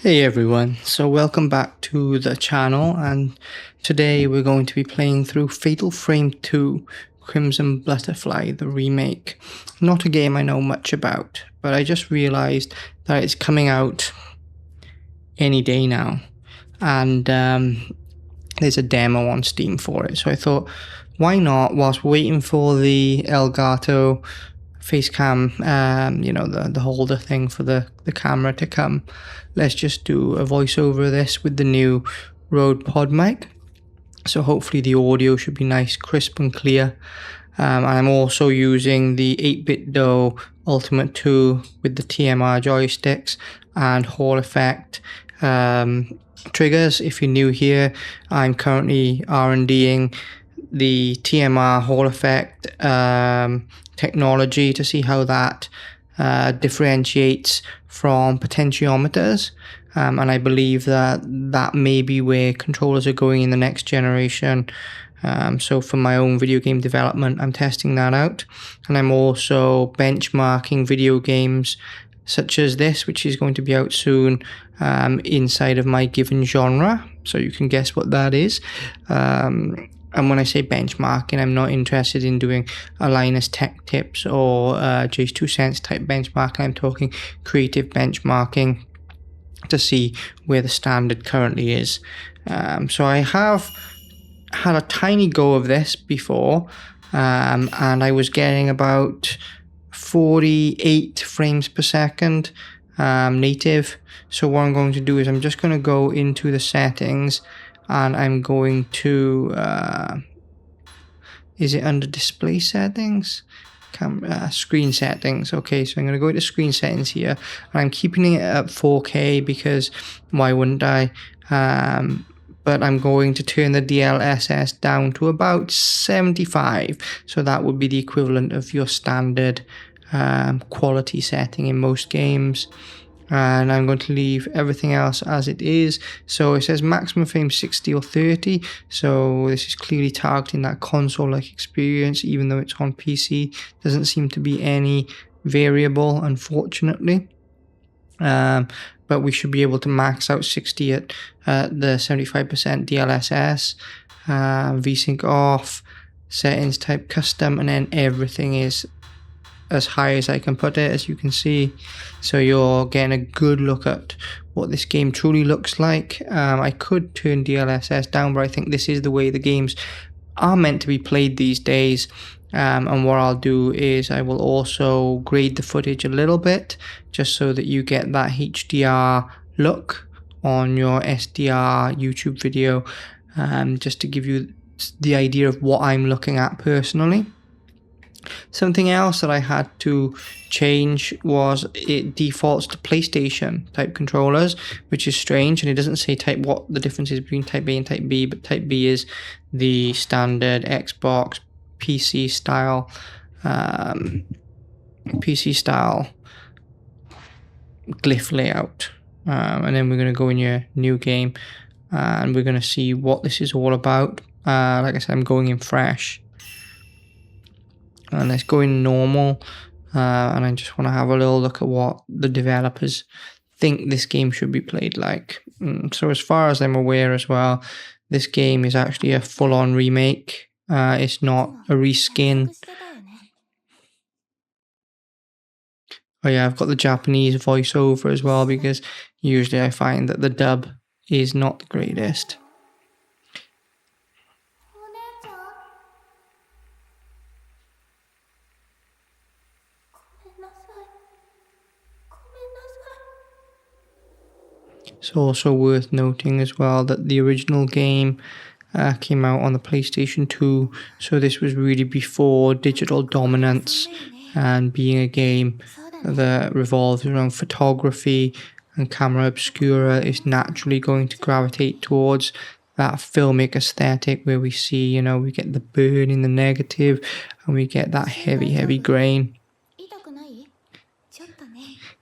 Hey everyone, so welcome back to the channel, and today we're going to be playing through Fatal Frame 2 Crimson Butterfly, the remake. Not a game I know much about, but I just realised that it's coming out any day now, and there's a demo on Steam for it, so I thought, why not, whilst waiting for the Elgato facecam, the holder thing for the camera to come, let's just do a voiceover of this with the new Rode Pod mic. So hopefully the audio should be nice, crisp and clear. And I'm also using the 8BitDo Ultimate 2 with the TMR joysticks and Hall effect triggers. If you're new here, I'm currently R&Ding the TMR Hall effect technology to see how that differentiates from potentiometers, and I believe that may be where controllers are going in the next generation. So for my own video game development, I'm testing that out, and I'm also benchmarking video games such as this, which is going to be out soon, inside of my given genre, so you can guess what that is. And when I say benchmarking, I'm not interested in doing a Linus Tech Tips or Jay's 2 Cents type benchmarking. I'm talking creative benchmarking to see where the standard currently is. So I have had a tiny go of this before, and I was getting about 48 frames per second native. So what I'm going to do is I'm just going to go into the settings, and I'm going to, is it under display settings? Screen settings. Okay, so I'm going to go to screen settings here, and I'm keeping it at 4K because why wouldn't I? But I'm going to turn the DLSS down to about 75. So that would be the equivalent of your standard quality setting in most games. And I'm going to leave everything else as it is. So it says maximum frame 60 or 30. So this is clearly targeting that console-like experience, even though it's on PC. Doesn't seem to be any variable, unfortunately. But we should be able to max out 60 at the 75% DLSS. VSync off, settings type custom, and then everything is as high as I can put it, as you can see. So you're getting a good look at what this game truly looks like. I could turn DLSS down, but I think this is the way the games are meant to be played these days. And what I'll do is I will also grade the footage a little bit, just so that you get that HDR look on your SDR YouTube video, just to give you the idea of what I'm looking at personally. Something else that I had to change was it defaults to PlayStation type controllers, which is strange, and it doesn't say what the difference is between type A and type B, but type B is the standard Xbox PC style glyph layout. And then we're going to go in your new game, and we're going to see what this is all about. Like I said, I'm going in fresh. And let's go in normal, and I just want to have a little look at what the developers think this game should be played like. So as far as I'm aware as well, this game is actually a full-on remake. It's not a reskin. Oh yeah, I've got the Japanese voiceover as well, because usually I find that the dub is not the greatest. It's also worth noting as well that the original game came out on the PlayStation 2, so this was really before digital dominance, and being a game that revolves around photography and camera obscura is naturally going to gravitate towards that filmic aesthetic where we see, we get the burn in the negative, and we get that heavy grain.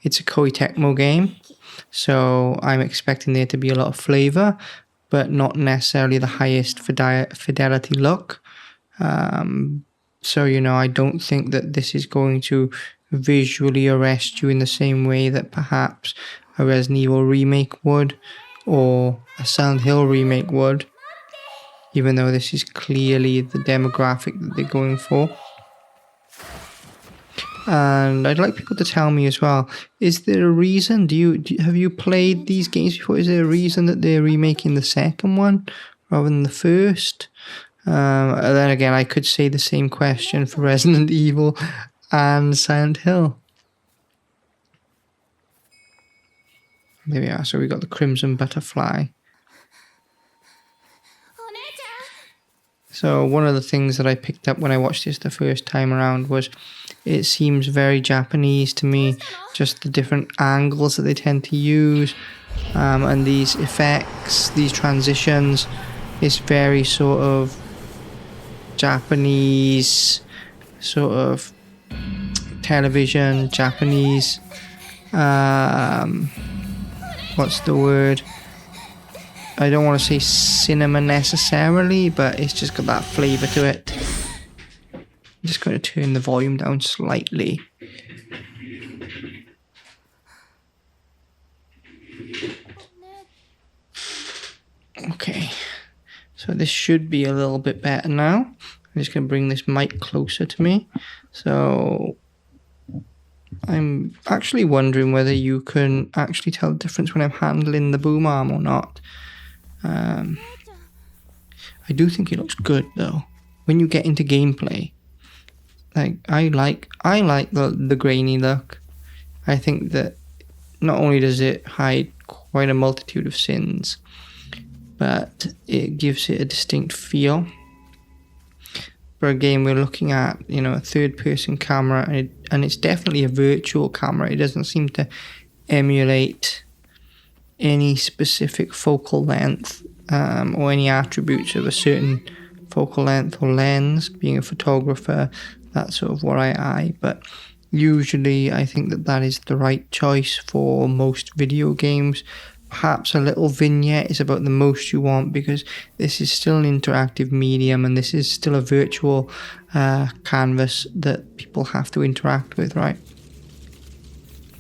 It's a Koei Tecmo game, so I'm expecting there to be a lot of flavour, but not necessarily the highest fidelity look. So, I don't think that this is going to visually arrest you in the same way that perhaps a Resident Evil remake would, or a Silent Hill remake would, even though this is clearly the demographic that they're going for. And I'd like people to tell me as well, is there a reason, have you played these games before? Is there a reason that they're remaking the second one rather than the first? And then again, I could say the same question for Resident Evil and Silent Hill. There we are, so we got the Crimson Butterfly. So one of the things that I picked up when I watched this the first time around was it seems very Japanese to me, just the different angles that they tend to use, and these effects, these transitions, it's very sort of Japanese sort of television, Japanese, what's the word? I don't want to say cinema necessarily, but it's just got that flavour to it. I'm just going to turn the volume down slightly. Okay, so this should be a little bit better now. I'm just going to bring this mic closer to me. So I'm actually wondering whether you can actually tell the difference when I'm handling the boom arm or not. I do think it looks good though. When you get into gameplay, like I like the grainy look. I think that not only does it hide quite a multitude of sins, but it gives it a distinct feel. But again, we're looking at, you know, a third-person camera, and it's definitely a virtual camera. It doesn't seem to emulate any specific focal length or any attributes of a certain focal length or lens. Being a photographer, that's sort of what I eye. But usually I think that that is the right choice for most video games. Perhaps a little vignette is about the most you want, because this is still an interactive medium and this is still a virtual canvas that people have to interact with, right?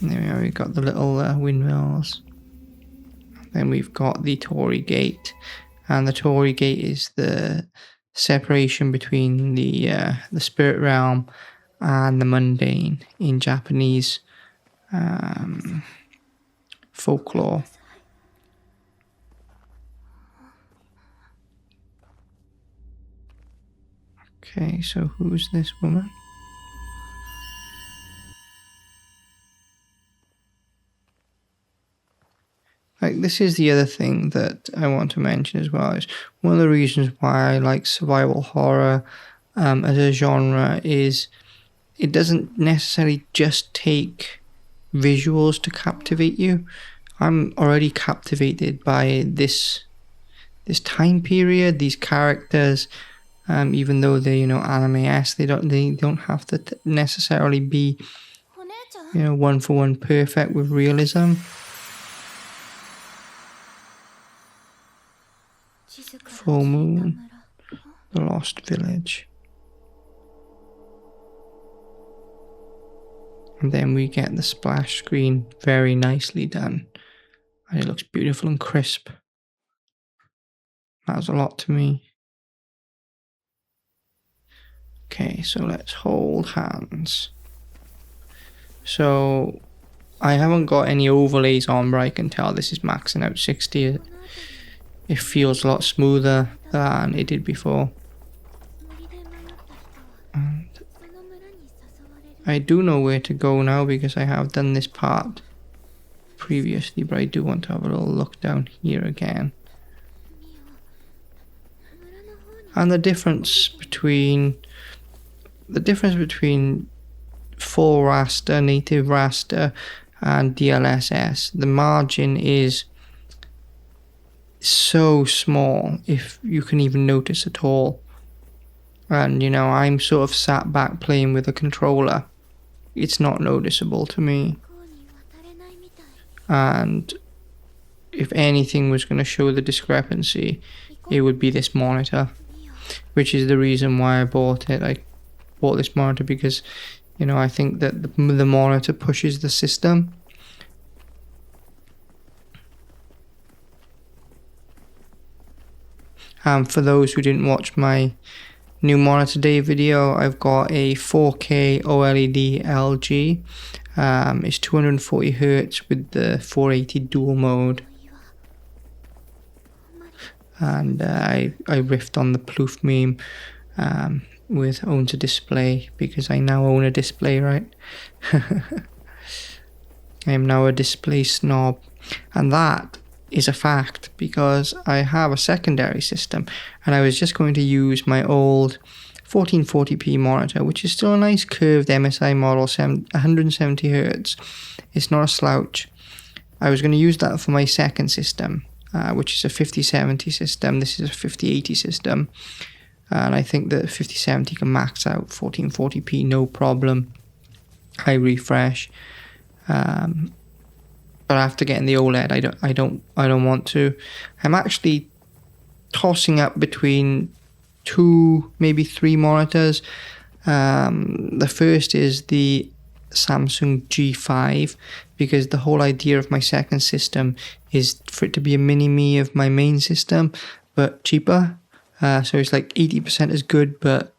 And there we are, we've got the little windmills. Then we've got the Torii Gate, and the Torii Gate is the separation between the spirit realm and the mundane in Japanese folklore. Okay, so who's this woman? Like, this is the other thing that I want to mention as well. Is one of the reasons why I like survival horror as a genre is it doesn't necessarily just take visuals to captivate you. I'm already captivated by this time period, these characters. Even though they're, you know, anime-esque, they don't have to necessarily be, you know, one for one perfect with realism. Full moon, the lost village, and then we get the splash screen, very nicely done, and it looks beautiful and crisp. That was a lot to me. Okay, so let's hold hands. So I haven't got any overlays on, but I can tell this is maxing out 60. It feels a lot smoother than it did before. And I do know where to go now because I have done this part previously, but I do want to have a little look down here again. And the difference between full raster, native raster, and DLSS, the margin is so small, if you can even notice at all. And, you know, I'm sort of sat back playing with a controller. It's not noticeable to me. And if anything was going to show the discrepancy, it would be this monitor, which is the reason why I bought it. I bought this monitor because, you know, I think that the monitor pushes the system. For those who didn't watch my new monitor day video, I've got a 4K OLED LG. It's 240 Hz with the 480 dual mode. And I riffed on the Ploof meme with owns a display, because I now own a display, right? I am now a display snob. And that is a fact, because I have a secondary system, and I was just going to use my old 1440p monitor, which is still a nice curved MSI model, 170 Hz. It's not a slouch. I was going to use that for my second system, which is a 5070 system. This is a 5080 system, and I think that 5070 can max out 1440p no problem. High refresh. But after getting the OLED, I don't want to. I'm actually tossing up between 2, maybe 3 monitors. The first is the Samsung G5, because the whole idea of my second system is for it to be a mini-me of my main system, but cheaper. So it's like 80% as good, but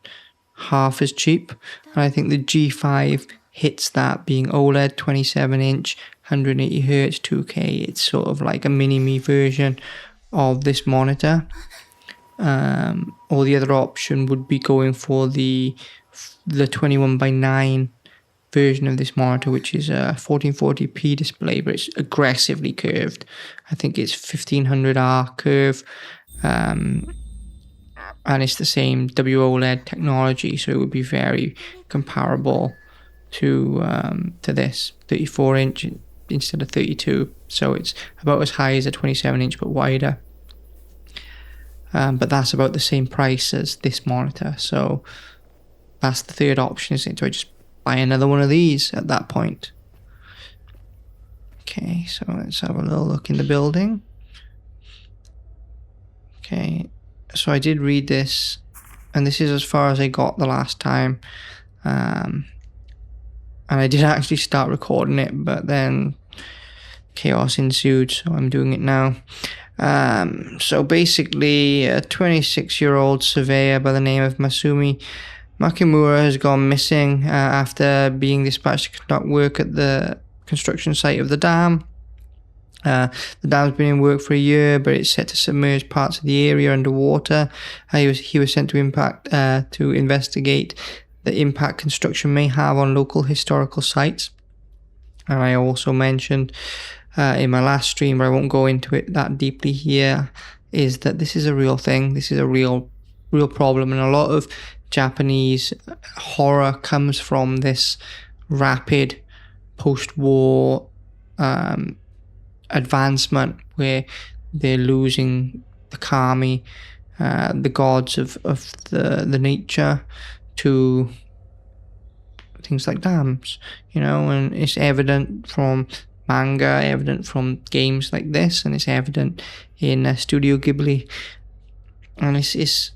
half as cheap. And I think the G5 hits that, being OLED, 27-inch, 180 Hz, 2K. It's sort of like a mini-me version of this monitor. Or the other option would be going for the 21:9 version of this monitor, which is a 1440p display, but it's aggressively curved. I think it's 1500R curve. And it's the same WOLED technology, so it would be very comparable to this 34-inch instead of 32. So it's about as high as a 27-inch but wider. But that's about the same price as this monitor. So that's the third option, isn't it? So I just buy another one of these at that point. Okay, so let's have a little look in the building. Okay, so I did read this, and this is as far as I got the last time. And I did actually start recording it, but then chaos ensued, so I'm doing it now. So basically, a 26-year-old surveyor by the name of Masumi Makimura has gone missing after being dispatched to conduct work at the construction site of the dam. The dam's been in work for a year, but it's set to submerge parts of the area underwater. He was sent to investigate the impact construction may have on local historical sites. And I also mentioned in my last stream, but I won't go into it that deeply here, is that this is a real thing. This is a real problem, and a lot of Japanese horror comes from this rapid post-war advancement where they're losing the kami, the gods of the nature, to things like dams, and it's evident from manga, evident from games like this, and it's evident in Studio Ghibli, and it's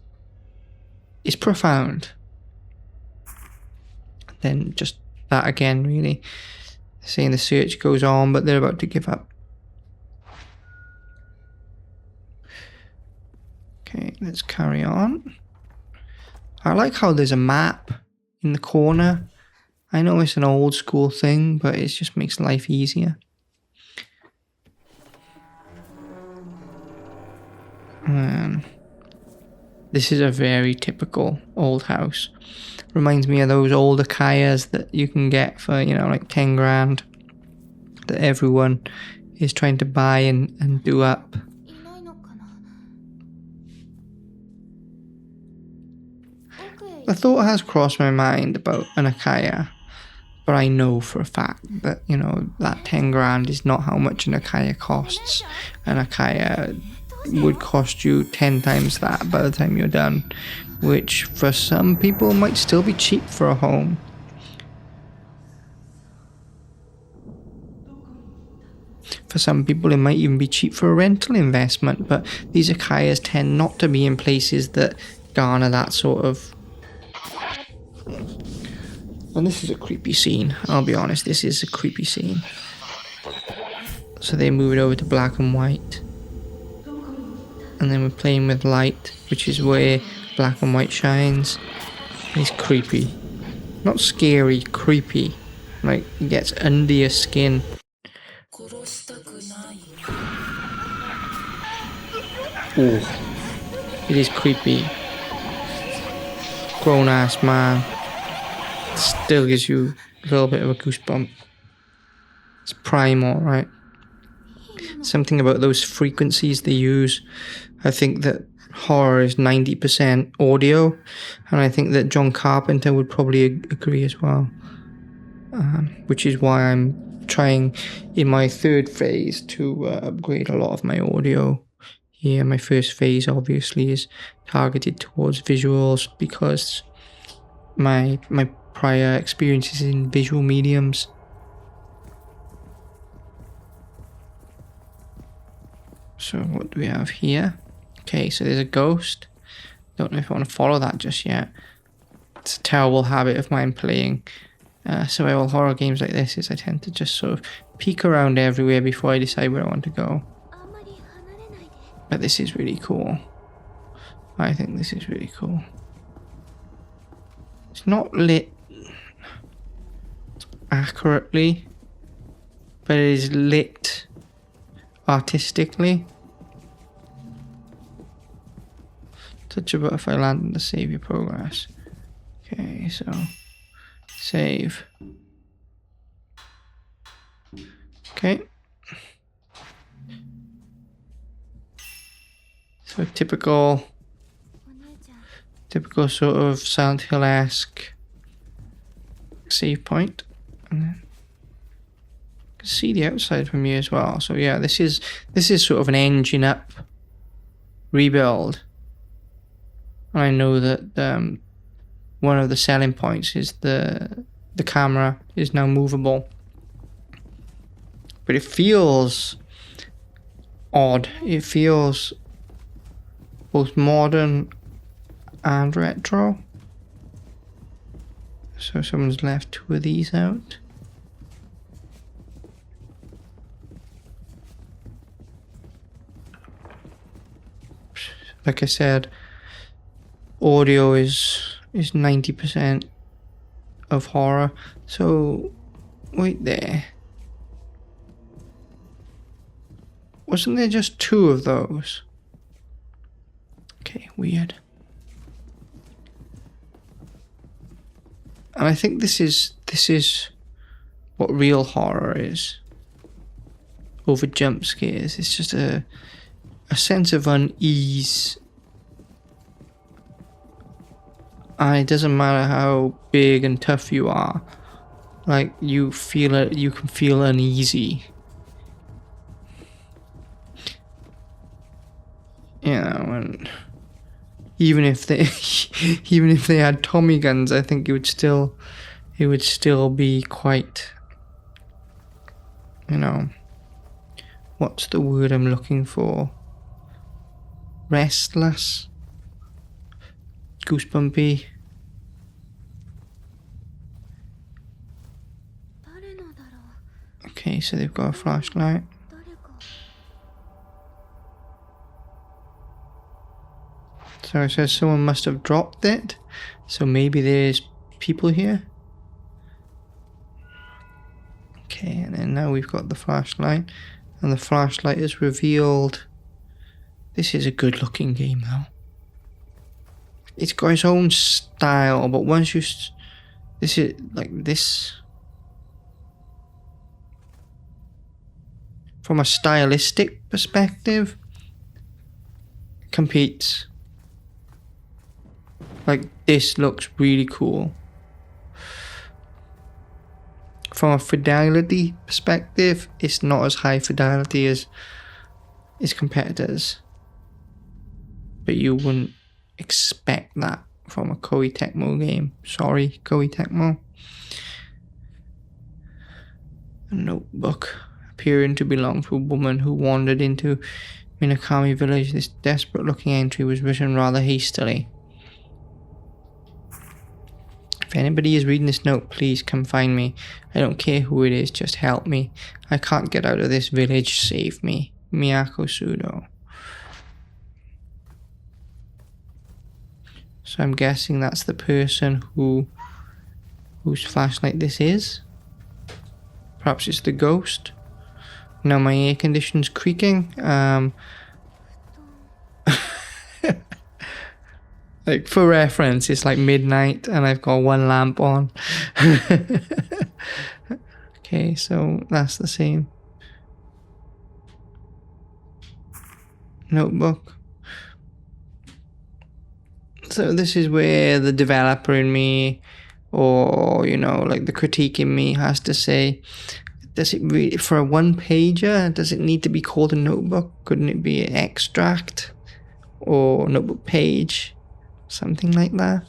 profound. Then just that again, really, saying the search goes on, but they're about to give up. Okay, let's carry on. I like how there's a map in the corner. I know it's an old school thing, but it just makes life easier. And this is a very typical old house. Reminds me of those old Akayas that you can get for, like 10 grand, that everyone is trying to buy and do up. The thought has crossed my mind about an Akaya, but I know for a fact that, that 10 grand is not how much an Akaya costs. An Akaya would cost you 10 times that by the time you're done, which for some people might still be cheap for a home. For some people it might even be cheap for a rental investment, but these Akayas tend not to be in places that garner that sort of... And this is a creepy scene, I'll be honest, this is a creepy scene. So they move it over to black and white. and then we're playing with light, which is where black and white shines. It's creepy. Not scary, creepy. Like, it gets under your skin. Oh, it is creepy. Grown ass man. Still gives you a little bit of a goosebump. It's primal, right? Something about those frequencies they use. I think that horror is 90% audio, and I think that John Carpenter would probably agree as well. Which is why I'm trying in my third phase to upgrade a lot of my audio. Yeah, my first phase obviously is targeted towards visuals because my prior experiences in visual mediums. So what do we have here? Okay, so there's a ghost. Don't know if I want to follow that just yet. It's a terrible habit of mine playing survival horror games like this, is I tend to just sort of peek around everywhere before I decide where I want to go. But this is really cool. I think this is really cool. It's not lit accurately, but it is lit artistically. Touch a button if I land to save your progress. Okay, so save. Okay. So typical sort of Silent Hill-esque save point, and then you can see the outside from here as well. So yeah, this is sort of an engine up rebuild. I know that one of the selling points is the camera is now movable, but it feels odd. It feels both modern and retro. So someone's left two of these out. Like I said, audio is 90% of horror. So wait there. Wasn't there just two of those? Okay, weird. And I think this is what real horror is. Over jump scares. It's just a sense of unease. And it doesn't matter how big and tough you are. Like, you feel it, you can feel uneasy. You know, and even if they had Tommy guns, I think it would still be quite, you know, what's the word I'm looking for? Restless, goosebumpy. Okay, so they've got a flashlight. So it says someone must have dropped it. So maybe there's people here. Okay, and then now we've got the flashlight. And the flashlight is revealed. This is a good looking game though. It's got its own style, but once you... This is like this... From a stylistic perspective, competes. Like, this looks really cool. From a fidelity perspective, it's not as high fidelity as its competitors. But you wouldn't expect that from a Koei Tecmo game. Sorry, Koei Tecmo. A notebook. Appearing to belong to a woman who wandered into Minakami village. This desperate looking entry was written rather hastily. If anybody is reading this note, please come find me. I don't care who it is, just help me. I can't get out of this village, save me. Miyako Sudo. So I'm guessing that's the person whose flashlight this is. Perhaps it's the ghost. Now my air conditioner's creaking. Like for reference, it's like midnight and I've got one lamp on. Okay, so that's the same. Notebook. So this is where the developer in me, or you know, like the critique in me, has to say, does it really, for a one pager, does it need to be called a notebook? Couldn't it be an extract or notebook page, something like that?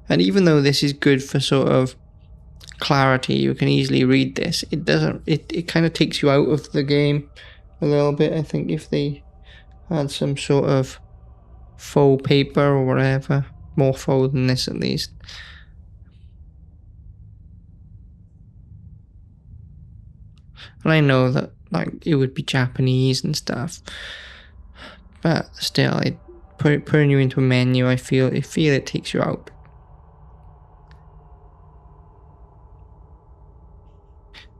And even though this is good for sort of clarity, you can easily read this, it doesn't, it kind of takes you out of the game a little bit. I think if they had some sort of faux paper or whatever, more faux than this at least. And I know that like it would be Japanese and stuff, but still, putting you into a menu, I feel it takes you out.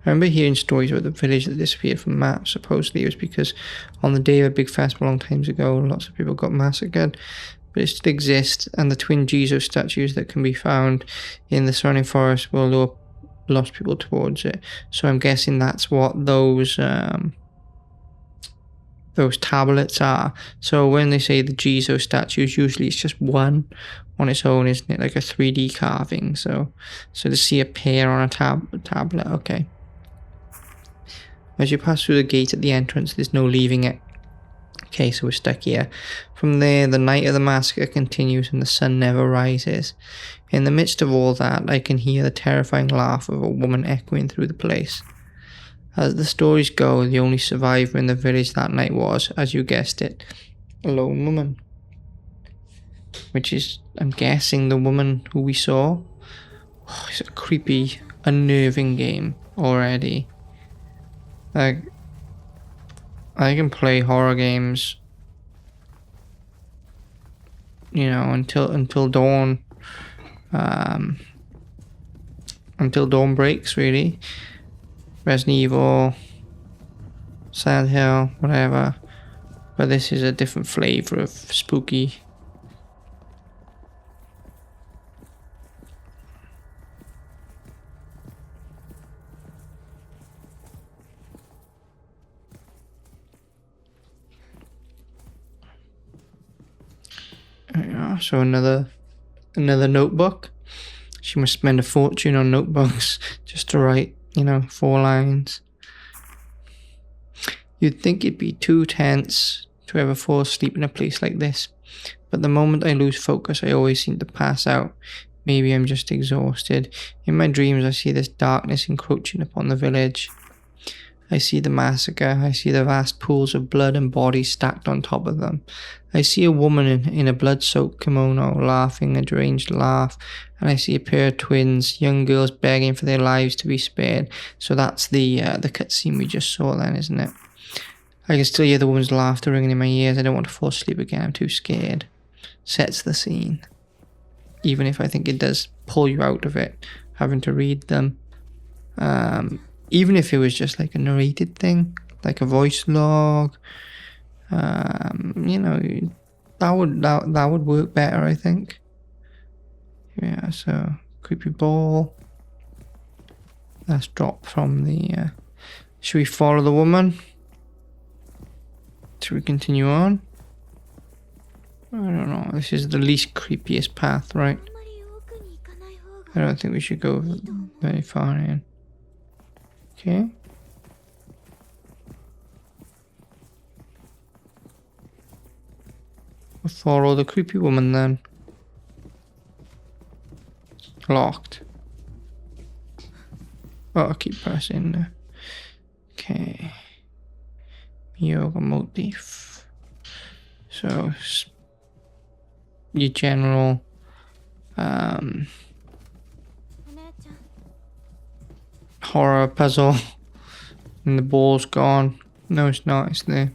I remember hearing stories about the village that disappeared from maps. Supposedly it was because on the day of a big festival long times ago, lots of people got massacred. But it still exists, and the twin Jesus statues that can be found in the surrounding forest will lure lost people towards it. So I'm guessing that's what those tablets are. So when they say the Jesus statues, usually it's just one on its own, isn't it? Like a 3D carving. So to see a pair on a tablet, okay. As you pass through the gate at the entrance, there's no leaving it. Okay, so we're stuck here. From there, the night of the massacre continues and the sun never rises. In the midst of all that, I can hear the terrifying laugh of a woman echoing through the place. As the stories go, the only survivor in the village that night was, as you guessed it, a lone woman. Which is, I'm guessing, the woman who we saw. Oh, it's a creepy, unnerving game already. Like, I can play horror games, you know, until dawn. Until dawn breaks, really. Resident Evil, Silent Hill, whatever. But this is a different flavour of spooky. So another notebook. She must spend a fortune on notebooks just to write, you know, 4 lines. You'd think it'd be too tense to ever fall asleep in a place like this, but the moment I lose focus, I always seem to pass out. Maybe I'm just exhausted. In my dreams, I see this darkness encroaching upon the village. I see the massacre. I see the vast pools of blood and bodies stacked on top of them. I see a woman in a blood-soaked kimono laughing a deranged laugh, and I see a pair of twins, young girls begging for their lives to be spared. So that's the cutscene we just saw then, isn't it? I can still hear the woman's laughter ringing in my ears. I don't want to fall asleep again. I'm too scared. Sets the scene. Even if I think it does pull you out of it, having to read them. Even if it was just like a narrated thing, like a voice log, you know, that would work better, I think. Yeah, so creepy ball. Let's drop from the. Should we follow the woman? Should we continue on? I don't know. This is the least creepiest path, right? I don't think we should go very far in. Okay. We'll follow the creepy woman then. Locked. Oh, I'll keep pressing there. Okay. Yoga motif. So, your general horror puzzle. And the ball's gone. No, it's not. It's there.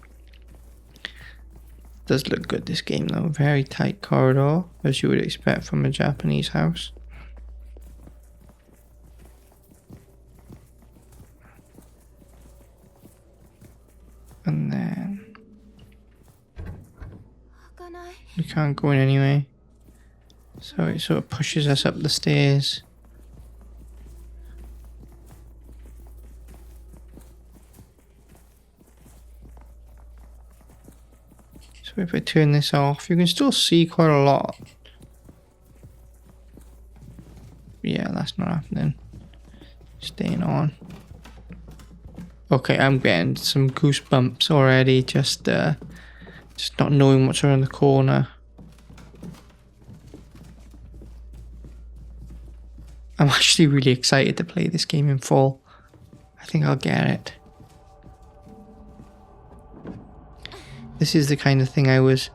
Does look good, this game though. Very tight corridor, as you would expect from a Japanese house. And then we can't go in anyway. So it sort of pushes us up the stairs. So if I turn this off, you can still see quite a lot. Yeah, that's not happening. Staying on. Okay, I'm getting some goosebumps already, just not knowing what's around the corner. I'm actually really excited to play this game in full. I think I'll get it. This is the kind of thing I was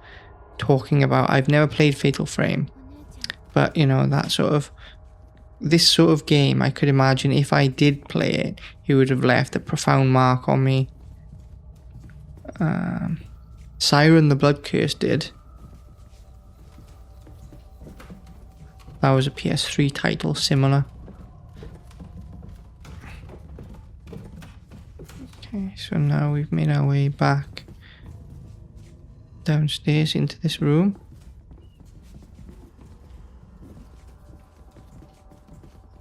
talking about. I've never played Fatal Frame, but you know, this sort of game, I could imagine if I did play it, it would have left a profound mark on me. Siren the Blood Curse did. That was a PS3 title, similar. Okay, so now we've made our way back downstairs into this room.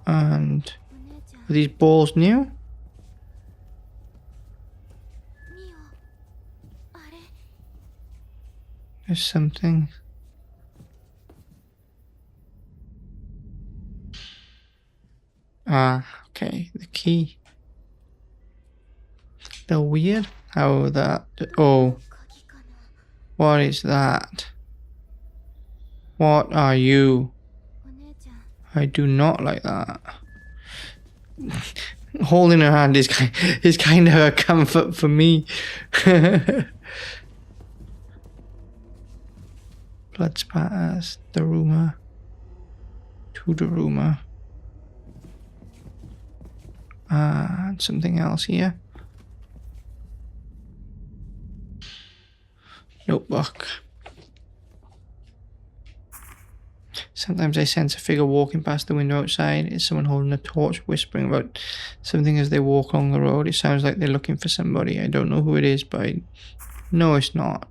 And are these balls new? There's something. Ah, okay, the key. They're weird how that. Oh, what is that? What are you? I do not like that. Holding her hand is kind of a comfort for me. Blood spatters, the rumor. To the rumor. And something else here. Notebook. Sometimes I sense a figure walking past the window outside. It's someone holding a torch, whispering about something as they walk along the road. It sounds like they're looking for somebody. I don't know who it is, but I know it's not.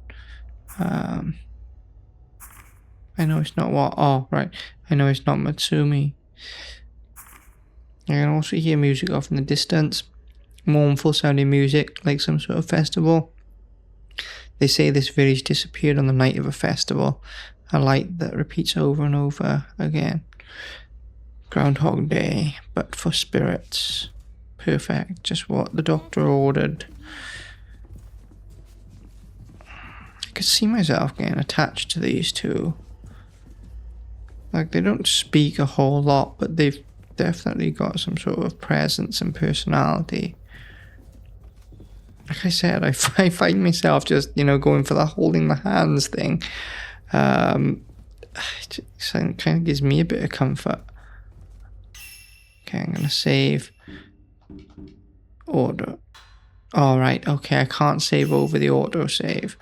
I know it's not what. Oh, right. I know it's not Matsumi. I can also hear music off in the distance. Mournful sounding music, like some sort of festival. They say this village disappeared on the night of a festival. A light that repeats over and over again. Groundhog Day, but for spirits. Perfect, just what the doctor ordered. I could see myself getting attached to these two. Like, they don't speak a whole lot, but they've definitely got some sort of presence and personality. Like I said, I find myself just, you know, going for the holding the hands thing. It kind of gives me a bit of comfort. Okay, I'm gonna save. Order. Alright, okay, I can't save over the auto save.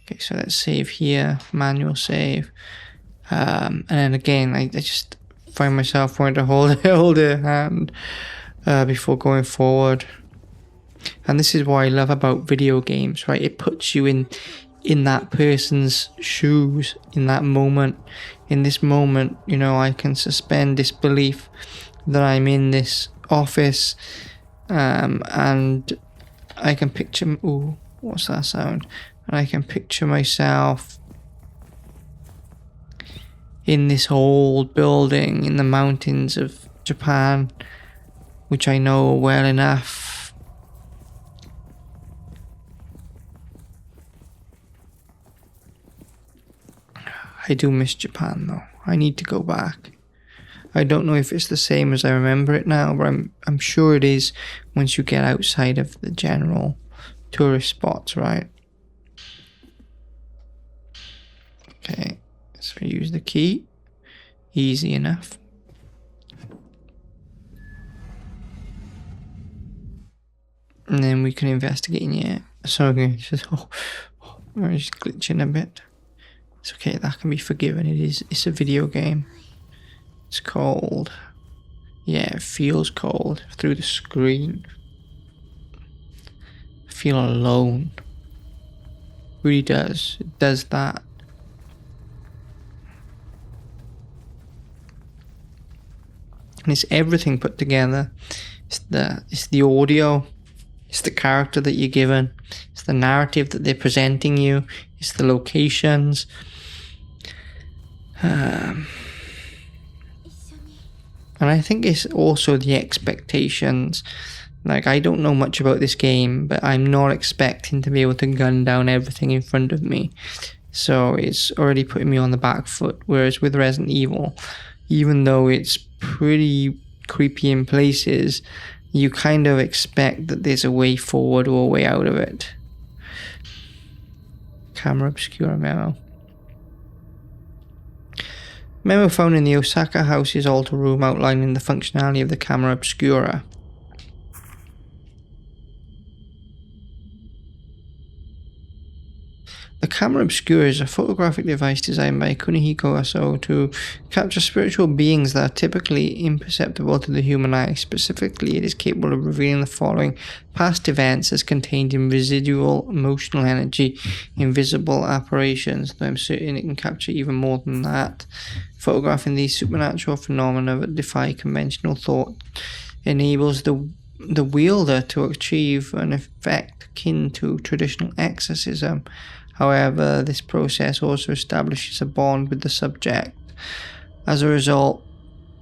Okay, so let's save here, manual save. And then again, I just find myself wanting to hold her hand before going forward. And this is what I love about video games, right? It puts you in that person's shoes, in that moment. In this moment, you know, I can suspend disbelief that I'm in this office, and I can picture. Ooh, what's that sound? And I can picture myself in this old building in the mountains of Japan, which I know well enough. I do miss Japan though. I need to go back. I don't know if it's the same as I remember it now, but I'm sure it is once you get outside of the general tourist spots, right? Okay, so use the key. Easy enough. And then we can investigate in here. So okay, just I'm just glitching a bit. It's okay, that can be forgiven. It's a video game. It's cold. Yeah, it feels cold through the screen. I feel alone. It really does. It does that. And it's everything put together. It's the audio. It's the character that you're given. It's the narrative that they're presenting you. It's the locations. And I think it's also the expectations. Like, I don't know much about this game, but I'm not expecting to be able to gun down everything in front of me. So it's already putting me on the back foot. Whereas with Resident Evil, even though it's pretty creepy in places, you kind of expect that there's a way forward or a way out of it. Camera Obscura memo. Memo found in the Osaka House's altar room outlining the functionality of the Camera Obscura. The Camera Obscura is a photographic device designed by Kunihiko Aso to capture spiritual beings that are typically imperceptible to the human eye. Specifically, it is capable of revealing the following past events as contained in residual emotional energy, invisible apparitions, though I'm certain it can capture even more than that. Photographing these supernatural phenomena that defy conventional thought enables the wielder to achieve an effect akin to traditional exorcism. However, this process also establishes a bond with the subject. As a result,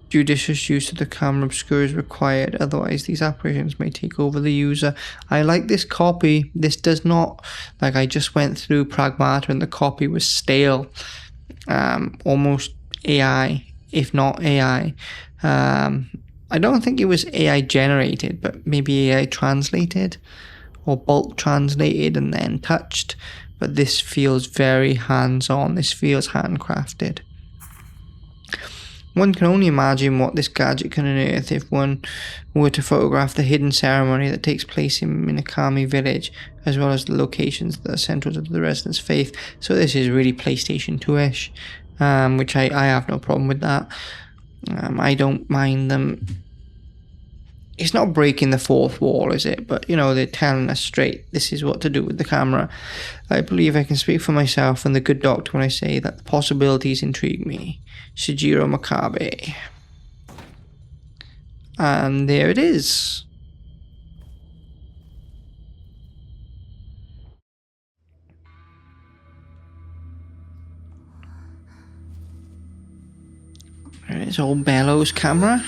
judicious use of the Camera Obscura is required, otherwise these apparitions may take over the user. I like this copy. This does not, like, I just went through Pragmata and the copy was stale. Almost AI, if not AI. I don't think it was AI generated, but maybe AI translated or bulk translated and then touched. But this feels very hands-on. This feels handcrafted. One can only imagine what this gadget can unearth if one were to photograph the hidden ceremony that takes place in Minakami village, as well as the locations that are central to the residents' faith. So this is really PlayStation 2-ish, which I have no problem with that. I don't mind them. It's not breaking the fourth wall, is it? But, you know, they're telling us straight, this is what to do with the camera. I believe I can speak for myself and the good doctor when I say that the possibilities intrigue me. Shijiro Makabe. And there it is. There's old Bellows camera.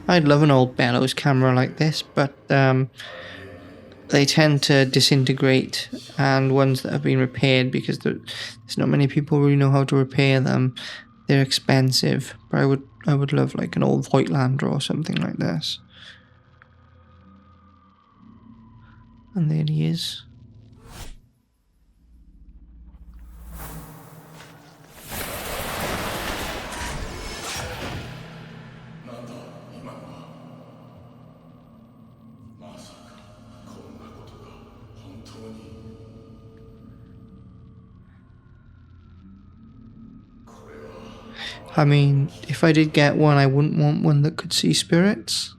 I'd love an old Bellows camera like this, but they tend to disintegrate, and ones that have been repaired, because there's not many people who really know how to repair them, they're expensive. But I would love like an old Voigtlander or something like this. And there he is. I mean, if I did get one, I wouldn't want one that could see spirits.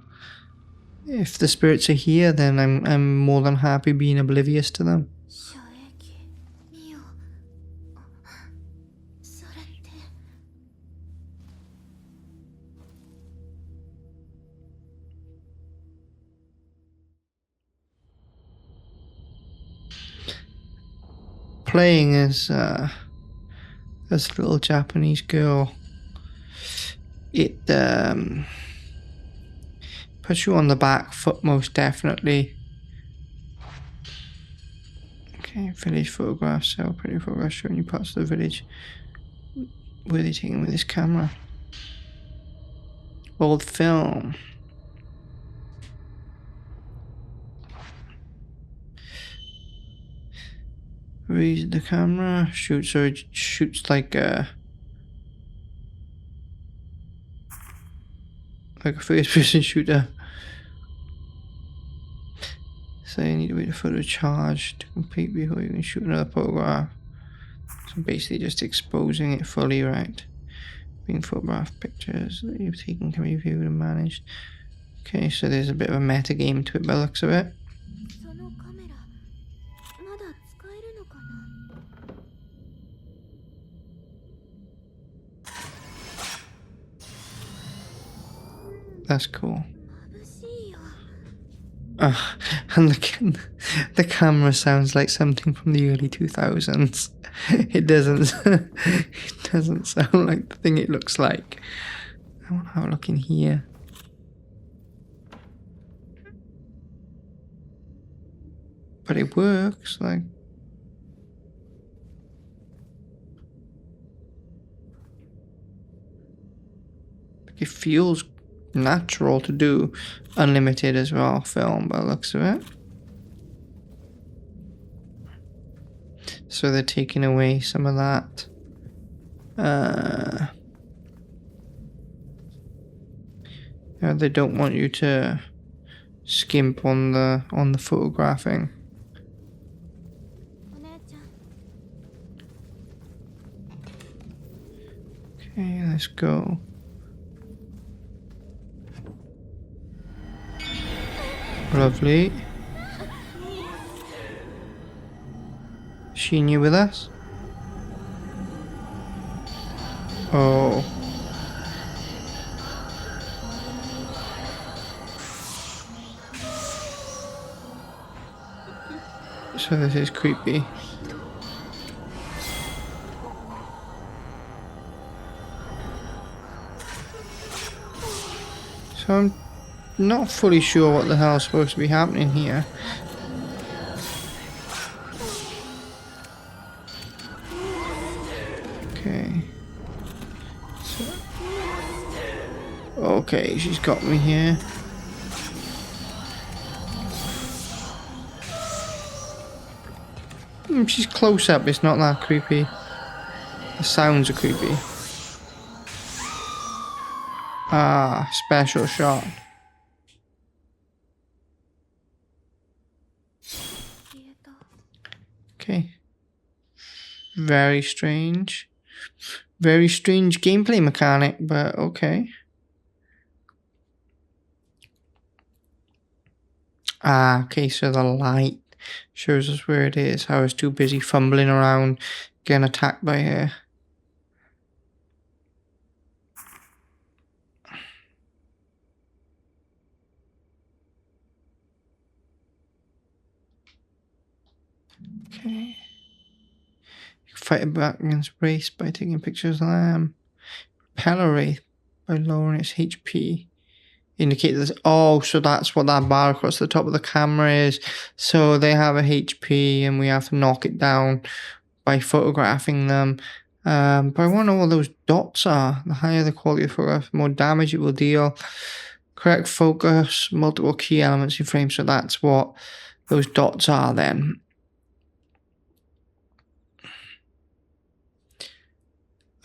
If the spirits are here, then I'm more than happy being oblivious to them. Playing as this little Japanese girl, it puts you on the back foot most definitely. Okay, village photographs, so pretty photographs showing you parts of the village. Where are they taking with this camera? Old film. Raise the camera, shoots, or it shoots like a first-person shooter. So you need to wait for the charge to complete before you can shoot another photograph. So basically just exposing it fully, right? Being photographed pictures that you've taken can be viewed and managed. Okay, so there's a bit of a meta game to it by the looks of it. That's cool. And the camera sounds like something from the early 2000s. It doesn't. It doesn't sound like the thing it looks like. I want to have a look in here. But it works, like. It feels natural to do unlimited as well film by the looks of it. So they're taking away some of that they don't want you to skimp on the photographing. Okay, let's go. Lovely. Is she new with us? Oh. So this is creepy. So I'm not fully sure what the hell is supposed to be happening here. Okay. Okay, she's got me here. She's close up, it's not that creepy. The sounds are creepy. Ah, special shot. Okay. Very strange. Very strange gameplay mechanic, but okay. Ah, okay, so the light shows us where it is. I was too busy fumbling around getting attacked by her. Okay. You can fight it back against Wraith by taking pictures of them. Repel a Wraith by lowering its HP. Indicate this. Oh, so that's what that bar across the top of the camera is. So they have a HP and we have to knock it down by photographing them. But I want to know what those dots are. The higher the quality of photograph, the more damage it will deal. Correct focus, multiple key elements in frame. So that's what those dots are then.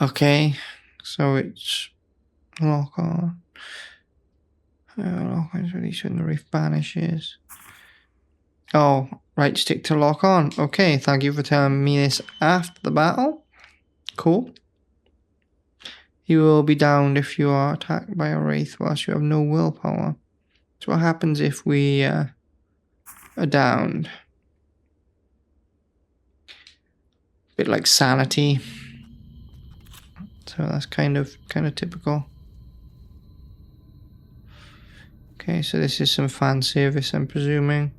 Okay, so it's lock on. Lock on is released when the Wraith banishes. Oh, right stick to lock on. Okay, thank you for telling me this after the battle. Cool. You will be downed if you are attacked by a Wraith whilst you have no willpower. So what happens if we are downed? Bit like sanity. So that's kind of typical. Okay, so this is some fan service, I'm presuming.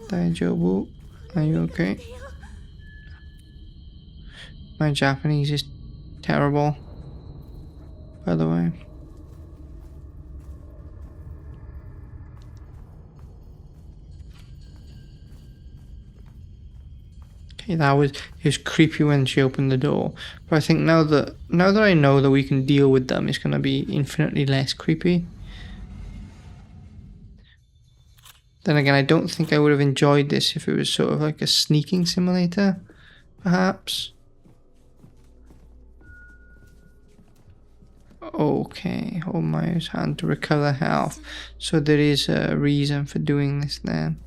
Daijoubu, are you okay? My Japanese is terrible, by the way. Okay, it was creepy when she opened the door, but I think now that I know that we can deal with them, it's gonna be infinitely less creepy. Then again, I don't think I would have enjoyed this if it was sort of like a sneaking simulator, perhaps. Okay, hold my hand to recover health. So there is a reason for doing this then.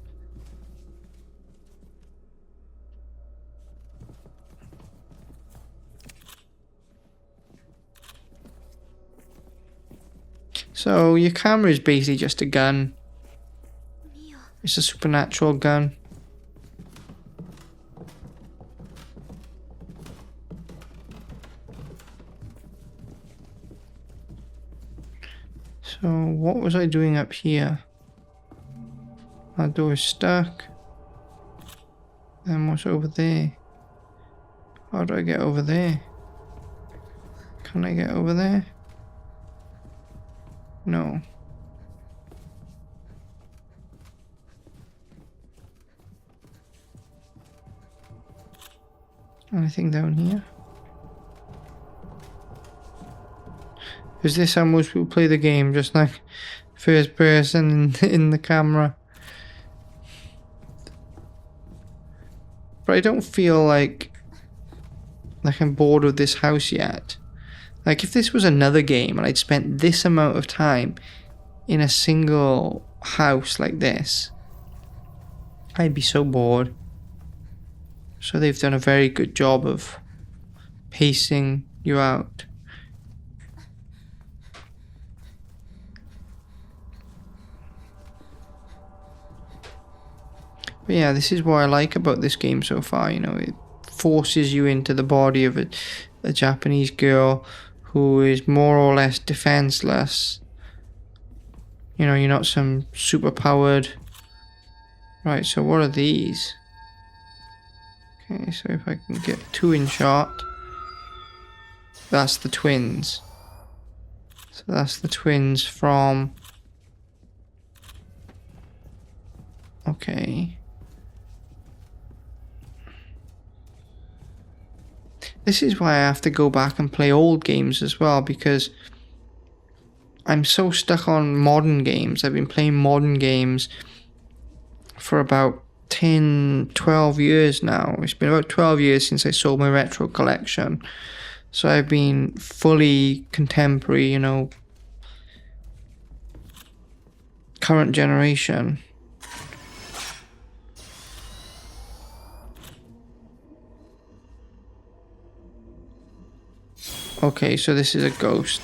So your camera is basically just a gun. It's a supernatural gun. So what was I doing up here? That door is stuck. Then what's over there? How do I get over there? Can I get over there? No. Anything down here? Is this how most people play the game? Just like first person in the camera? But I don't feel like I'm bored of this house yet. Like if this was another game and I'd spent this amount of time in a single house like this, I'd be so bored. So they've done a very good job of pacing you out. But yeah, this is what I like about this game so far. You know, it forces you into the body of a Japanese girl who is more or less defenseless. You know, you're not some super powered. Right, so what are these? Okay, so if I can get 2 in shot, that's the twins. So that's the twins from... Okay. This is why I have to go back and play old games as well, because I'm so stuck on modern games. I've been playing modern games for about 10, 12 years now. It's been about 12 years since I sold my retro collection. So I've been fully contemporary, you know, current generation. Okay, so this is a ghost.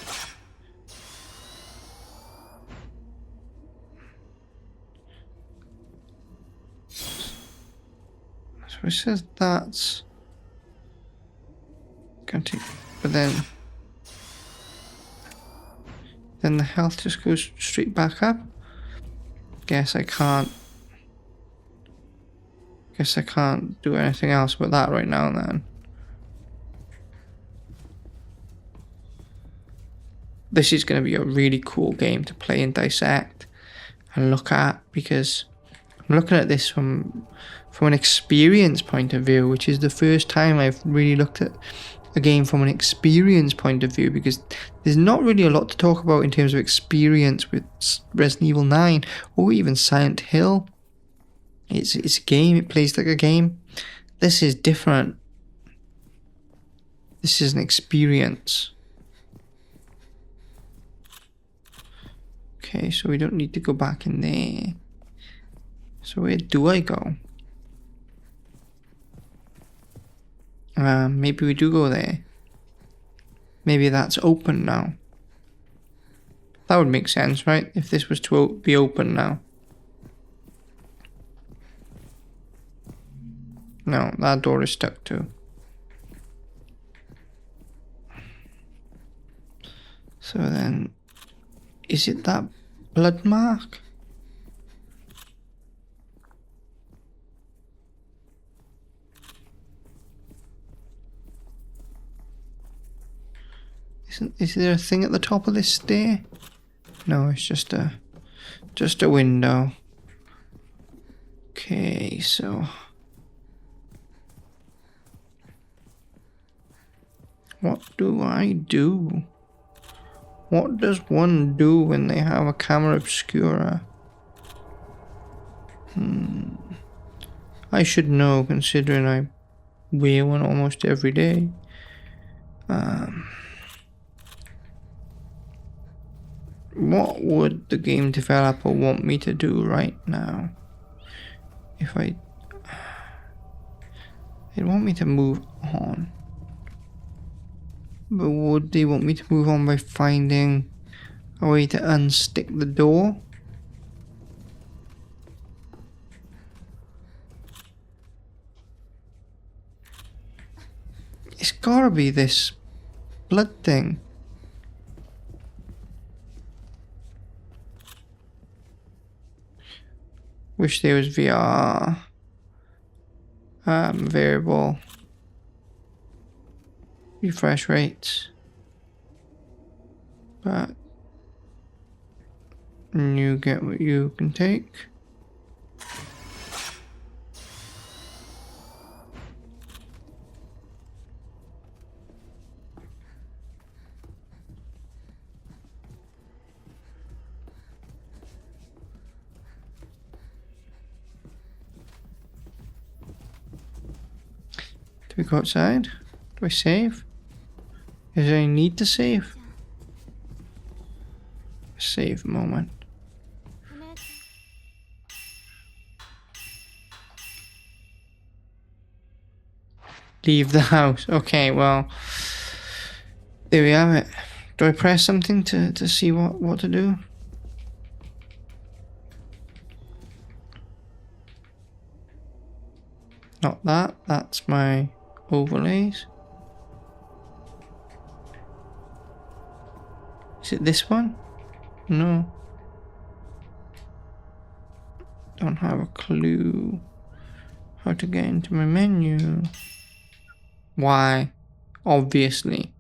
So it says that's going to, but then the health just goes straight back up. Guess I can't do anything else about that right now then. This is going to be a really cool game to play and dissect and look at, because I'm looking at this from an experience point of view, which is the first time I've really looked at a game from an experience point of view, because there's not really a lot to talk about in terms of experience with Resident Evil 9 or even Silent Hill. It's a game, it plays like a game. This is different. This is an experience. Okay, so we don't need to go back in there. So where do I go? Maybe we do go there. Maybe that's open now. That would make sense, right? If this was to be open now. No, that door is stuck too. So then, is it that blood mark? Is there a thing at the top of this stair? No, it's just a window. Okay, so what do I do? What does one do when they have a camera obscura? I should know, considering I wear one almost every day. What would the game developer want me to do right now? If they'd want me to move on. But would they want me to move on by finding a way to unstick the door? It's gotta be this blood thing. Wish there was VR variable refresh rates, but you get what you can take. Do we go outside? Do I save? Is there any need to save? Save moment. Leave the house. Okay, well, there we have it. Do I press something to see what to do? Not that. That's my overlays. Is it this one? No. Don't have a clue how to get into my menu. Why? Obviously.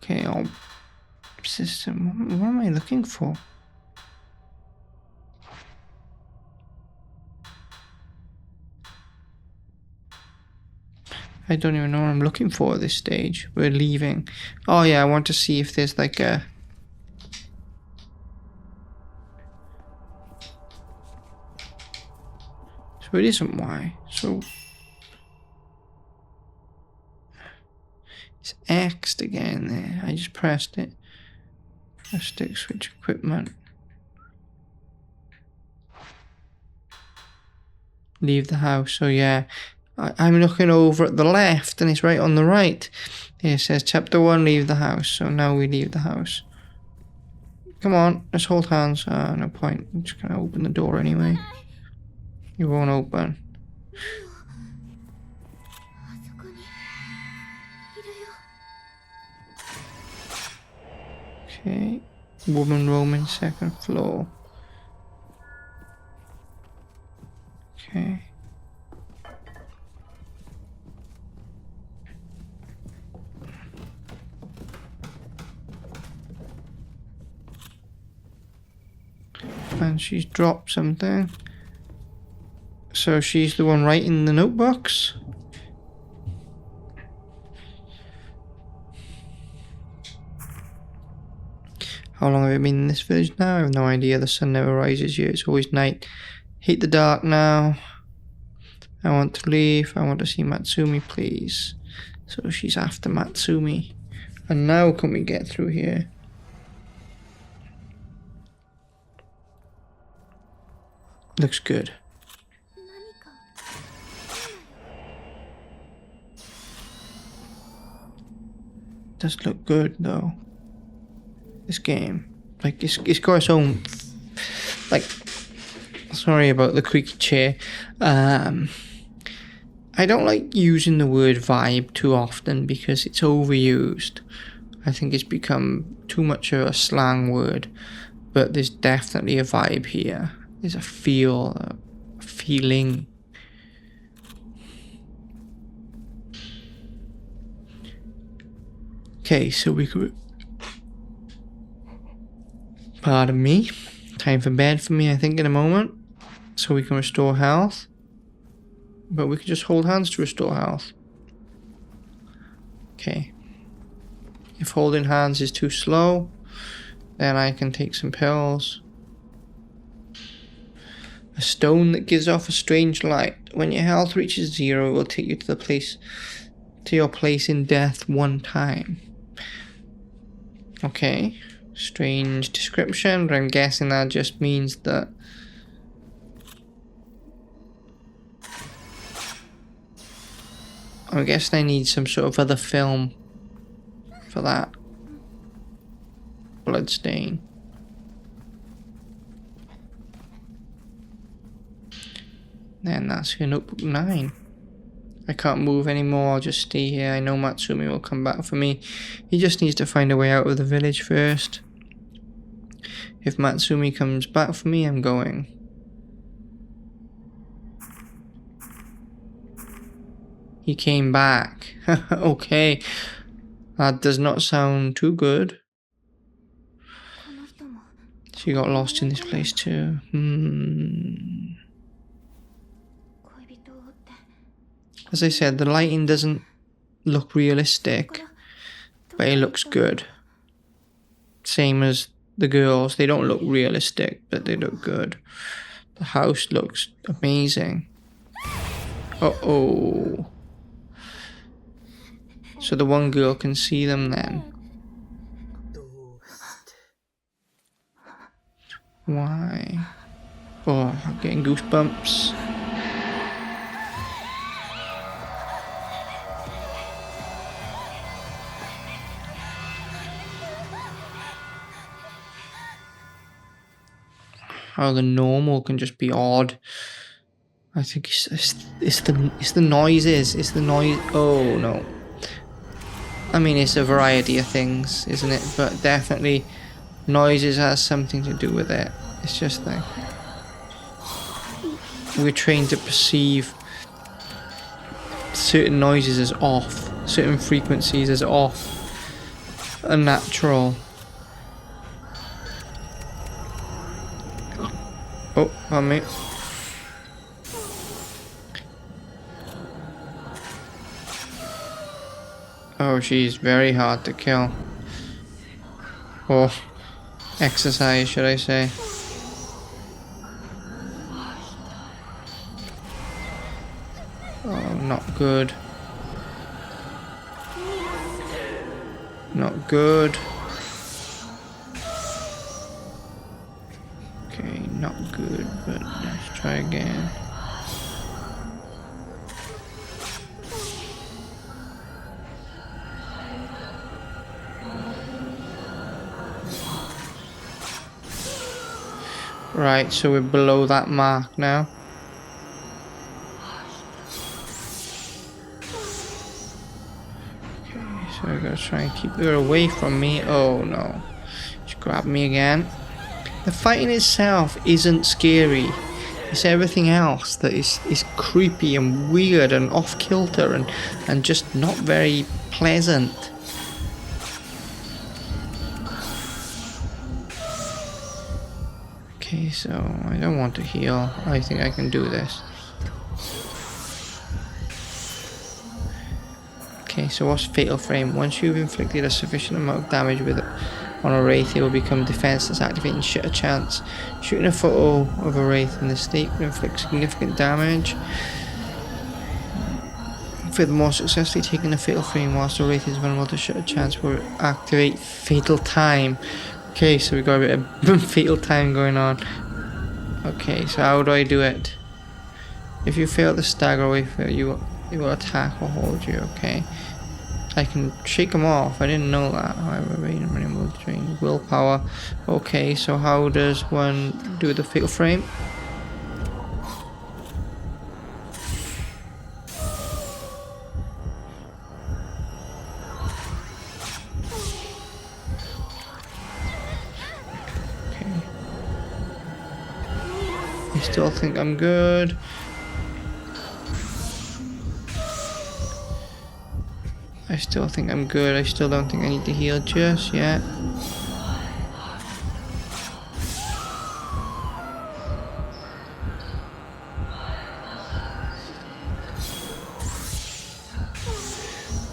Okay, system. What am I looking for? I don't even know what I'm looking for at this stage. We're leaving. Oh yeah, I want to see if there's like a... So it isn't Y. So... It's X'd again there. I just pressed it. Stick switch equipment. Leave the house. So yeah. I'm looking over at the left and it's right on the right. It says chapter 1, leave the house. So now we leave the house. Come on, let's hold hands. No point. I'm just gonna open the door anyway. You won't open. Okay. Woman roaming second floor. Okay. And she's dropped something. So she's the one writing the notebooks. How long have I been in this village now? I have no idea. The sun never rises here. It's always night. Hate the dark now. I want to leave. I want to see Matsumi, please. So she's after Matsumi. And now can we get through here? Looks good. Does look good though. This game, like it's got its own, like, sorry about the creaky chair. I don't like using the word vibe too often because it's overused. I think it's become too much of a slang word, but there's definitely a vibe here. There's a feel, a feeling. Okay, so we could... Pardon me. Time for bed for me, I think, in a moment. So we can restore health. But we can just hold hands to restore health. Okay. If holding hands is too slow, then I can take some pills. A stone that gives off a strange light. When your health reaches 0, it will take you to your place in death 1 time. Okay. Strange description, but I'm guessing that just means that I guess I need some sort of other film for that. Bloodstain. Then that's your notebook 9. I can't move anymore, I'll just stay here. I know Matsumi will come back for me. He just needs to find a way out of the village first. If Matsumi comes back for me, I'm going. He came back. Okay. That does not sound too good. She got lost in this place too. As I said, the lighting doesn't look realistic, but it looks good. Same as the girls. They don't look realistic, but they look good. The house looks amazing. Uh-oh. So the one girl can see them then. Why? Oh, I'm getting goosebumps. How the normal can just be odd. I think it's the noises. It's the noise. Oh no. I mean, it's a variety of things, isn't it? But definitely, noises has something to do with it. It's just like we're trained to perceive certain noises as off, certain frequencies as off, unnatural. Oh, on me. Oh, she's very hard to kill. Or exercise, should I say. Oh, not good. Not good. Okay, not good, but let's try again. Right, so we're below that mark now. Okay, so I gotta try and keep her away from me. Oh no. She grabbed me again. The fighting itself isn't scary. It's everything else that is creepy and weird and off kilter and just not very pleasant. Okay, so I don't want to heal. I think I can do this. Okay, so what's Fatal Frame? Once you've inflicted a sufficient amount of damage with it on a wraith, it will become defenseless, activating Shutter Chance. Shooting a photo of a wraith in this state will inflict significant damage. Furthermore, successfully taking a Fatal Frame whilst the wraith is vulnerable to Shutter Chance will activate Fatal Time. Okay, so we got a bit of Fatal Time going on. Okay, so how do I do it? If you fail to stagger away, you will attack or hold you. Okay, I can shake them off. I didn't know that. However, will drain willpower. Okay, so how does one do the Fatal Frame? Still think I'm good. I still think I'm good. I still don't think I need to heal just yet.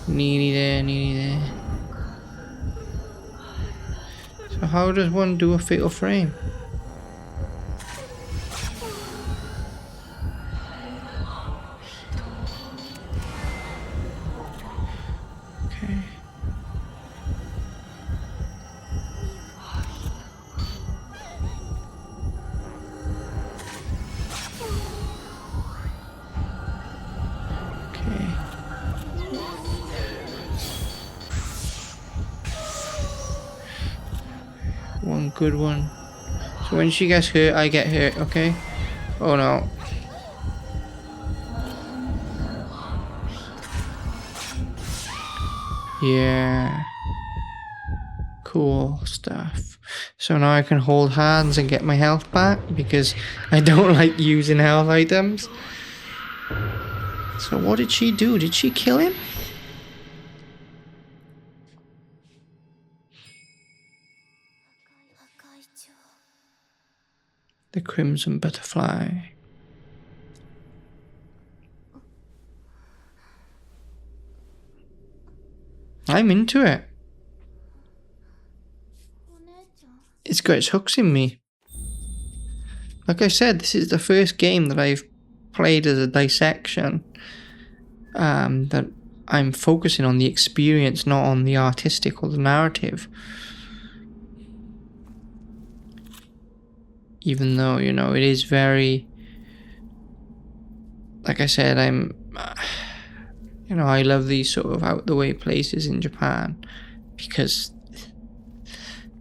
Nearly there, nearly there. So how does one do a Fatal Frame? good one. So when she gets hurt, I get hurt, okay? Oh no. Yeah. Cool stuff. So now I can hold hands and get my health back because I don't like using health items. So what did she do? Did she kill him? The Crimson Butterfly. I'm into it. It's got its hooks in me. Like I said, this is the first game that I've played as a dissection. That I'm focusing on the experience, not on the artistic or the narrative. Even though, you know, it is very... Like I said, you know, I love these sort of out-the-way places in Japan because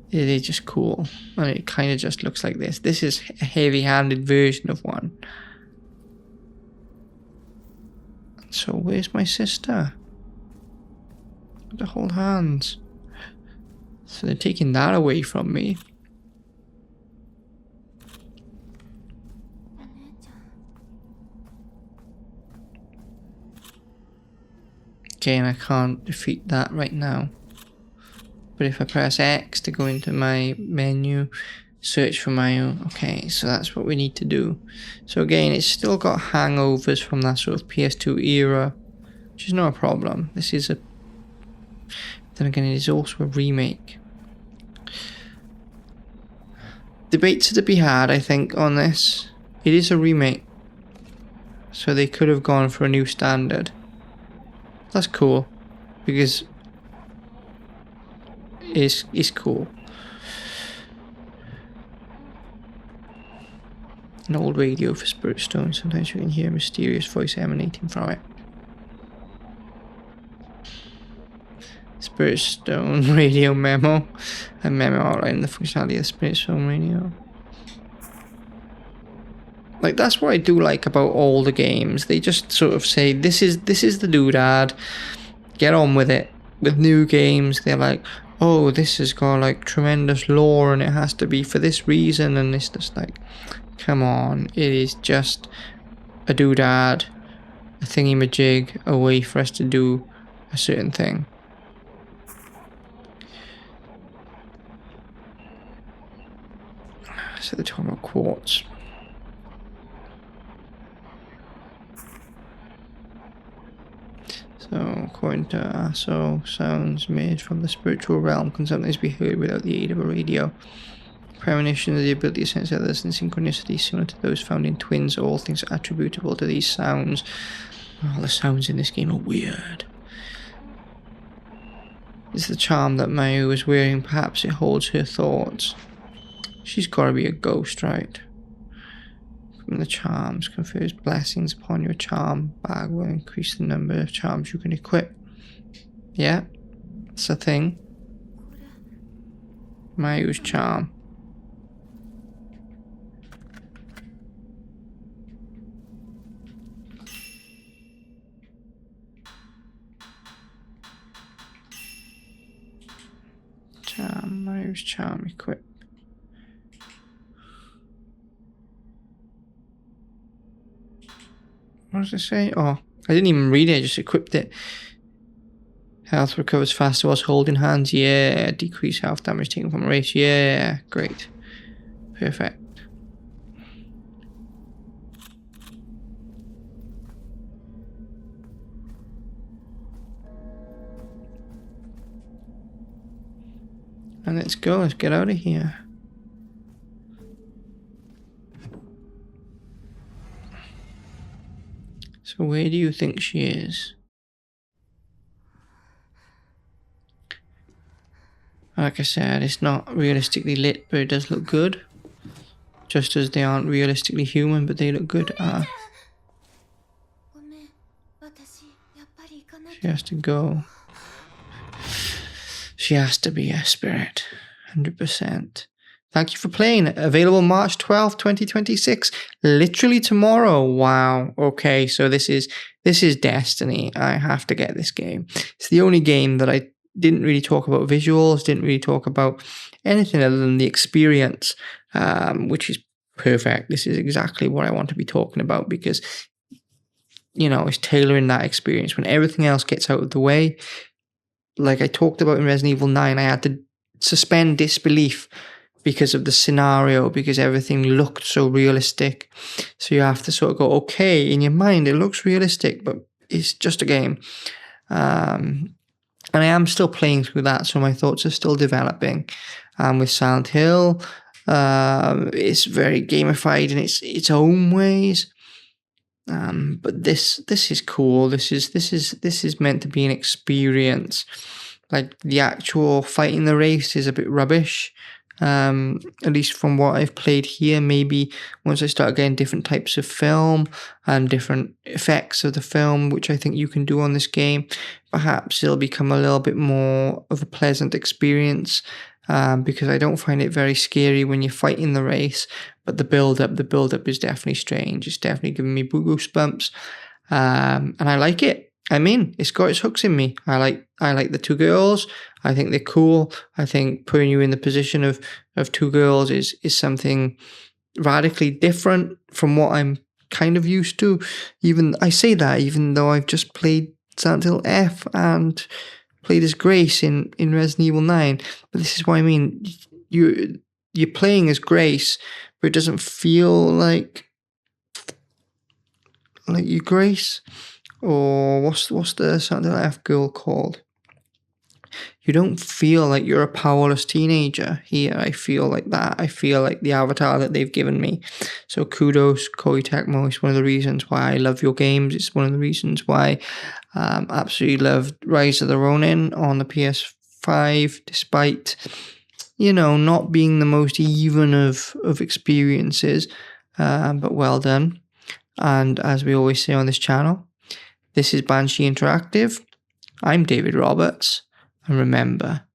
they're just cool. And it kind of just looks like this. This is a heavy-handed version of one. So where's my sister? To hold hands. So they're taking that away from me. Okay, and I can't defeat that right now. But if I press X to go into my menu, search for my own. Okay, so that's what we need to do. So again, it's still got hangovers from that sort of PS2 era, which is not a problem. This is a... Then again, it is also a remake. Debates are to be had, I think, on this. It is a remake. So they could have gone for a new standard. That's cool, because it's cool. An old radio for Spirit Stone. Sometimes you can hear a mysterious voice emanating from it. Spirit Stone radio memo. A memo outlining the functionality of Spirit Stone radio. Like, that's what I do like about all the games. They just sort of say, this is the doodad. Get on with it. With new games, they're like, oh, this has got like tremendous lore and it has to be for this reason, and it's just like, come on, it is just a doodad, a thingy-majig, a way for us to do a certain thing. So they're talking about quartz. So, according to ASO, sounds made from the spiritual realm can sometimes be heard without the aid of a radio. Premonition is the ability to sense others in synchronicity similar to those found in twins. All things are attributable to these sounds. All the sounds in this game are weird. It's the charm that Mayu is wearing. Perhaps it holds her thoughts. She's gotta be a ghost, right? The charms confers blessings upon your charm bag will increase the number of charms you can equip. Yeah, it's a thing. Mayu's charm. Mayu's charm equip. What does it say? Oh, I didn't even read it, I just equipped it. Health recovers faster whilst holding hands. Yeah. Decrease health damage taken from a race. Yeah. Great. Perfect. And let's go. Let's get out of here. So where do you think she is? Like I said, it's not realistically lit, but it does look good. Just as they aren't realistically human, but they look good. She has to go. She has to be a spirit. 100%. Thank you for playing. Available March 12th, 2026. Literally tomorrow. Wow. Okay, so this is destiny. I have to get this game. It's the only game that I didn't really talk about visuals, didn't really talk about anything other than the experience, which is perfect. This is exactly what I want to be talking about because, it's tailoring that experience when everything else gets out of the way. Like I talked about in Resident Evil 9, I had to suspend disbelief because of the scenario, because everything looked so realistic. So you have to sort of go, okay, in your mind it looks realistic, but it's just a game. And I am still playing through that, so my thoughts are still developing. With Silent Hill, it's very gamified in its own ways. But this is cool. This is meant to be an experience. Like the actual fighting the race is a bit rubbish. At least from what I've played here. Maybe once I start getting different types of film and different effects of the film, which I think you can do on this game, perhaps it'll become a little bit more of a pleasant experience. Because I don't find it very scary when you're fighting the race, but the build-up is definitely strange. It's definitely giving me goosebumps, and I like it. I mean, it's got its hooks in me. I like the two girls. I think they're cool. I think putting you in the position of two girls is something radically different from what I'm kind of used to. Even I say that even though I've just played Silent Hill F and played as Grace in Resident Evil 9. But this is what I mean. You're playing as Grace, but it doesn't feel like you Grace. Or what's the Silent Hill F girl called? You don't feel like you're a powerless teenager here. I feel like that. I feel like the avatar that they've given me. So kudos, Koei Tecmo. It's one of the reasons why I love your games. It's one of the reasons why I absolutely loved Rise of the Ronin on the PS5, despite, not being the most even of experiences. But well done. And as we always say on this channel, this is Banshee Interactive. I'm David Roberts. And remember,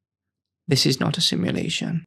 this is not a simulation.